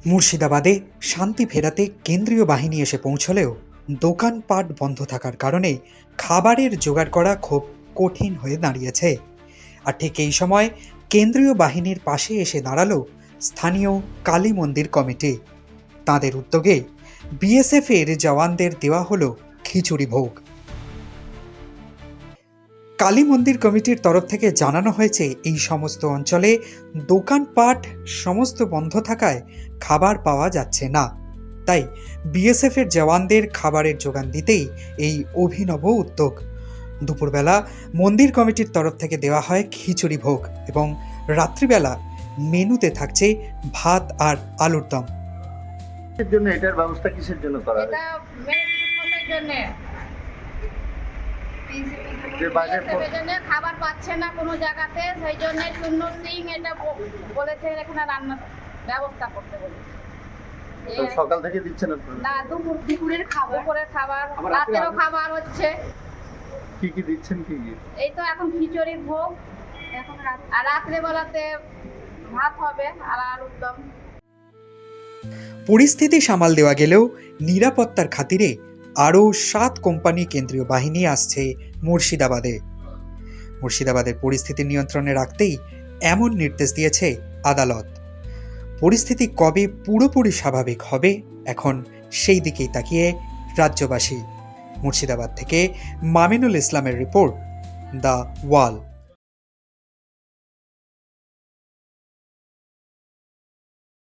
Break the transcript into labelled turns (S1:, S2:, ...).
S1: মুর্শিদাবাদে শান্তি ফেরাতে কেন্দ্রীয় বাহিনী এসে পৌঁছলেও দোকানপাট বন্ধ থাকার কারণে খাবারের জোগাড় করা খুব কঠিন হয়ে দাঁড়িয়েছে। আর ঠিক এই সময় কেন্দ্রীয় বাহিনীর পাশে এসে দাঁড়ালো স্থানীয় কালী মন্দির কমিটি। তাদের উদ্যোগে বিএসএফ এর জওয়ানদের দেওয়া হলো খিচুড়ি ভোগ। কালী মন্দির কমিটির তরফ থেকে জানানো হয়েছে এই সমস্ত অঞ্চলে দোকানপাট সমস্ত বন্ধ থাকায় খাবার পাওয়া যাচ্ছে না, তাই বিএসএফ এর জওয়ানদের খাবারের যোগান দিতেই এই অভিনব উদ্যোগ। দুপুরবেলা মন্দির কমিটির তরফ থেকে দেওয়া হয় খিচুড়ি ভোগ এবং রাত্রিবেলা মেনুতে থাকছে ভাত আর আলুর দম।
S2: এর জন্য এটার ব্যবস্থা কিসের জন্য করা হয়?
S3: এটা মেয়েদের জন্য
S2: যে বাইরে
S3: জন্য খাবার পাচ্ছে না কোনো জায়গাতে, সেই জন্য শূন্য সিং এটা বলেছে এখানে রান্নার ব্যবস্থা করতে বলেছে।
S2: তো সকাল থেকে দিচ্ছেন আপনারা?
S3: না, দুপুরের খাবার রাতেরও খাবার হচ্ছে।
S2: কি কি দিচ্ছেন? কি কি?
S3: এই তো এখন খিচুড়ির ভোগ, এখন আর রাত্রে বেলাতে ভাত হবে আর আলুর দম।
S1: পরিস্থিতি সামাল দেওয়া গেলেও নিরাপত্তার খাতিরে আরও 7 কোম্পানি কেন্দ্রীয় বাহিনী আসছে মুর্শিদাবাদের পরিস্থিতি নিয়ন্ত্রণে রাখতেই এমন নির্দেশ দিয়েছে আদালত। পরিস্থিতি কবে পুরোপুরি স্বাভাবিক হবে এখন সেই দিকেই তাকিয়ে রাজ্যবাসী। মুর্শিদাবাদ থেকে মামিনুল ইসলামের রিপোর্ট, দ্য ওয়াল।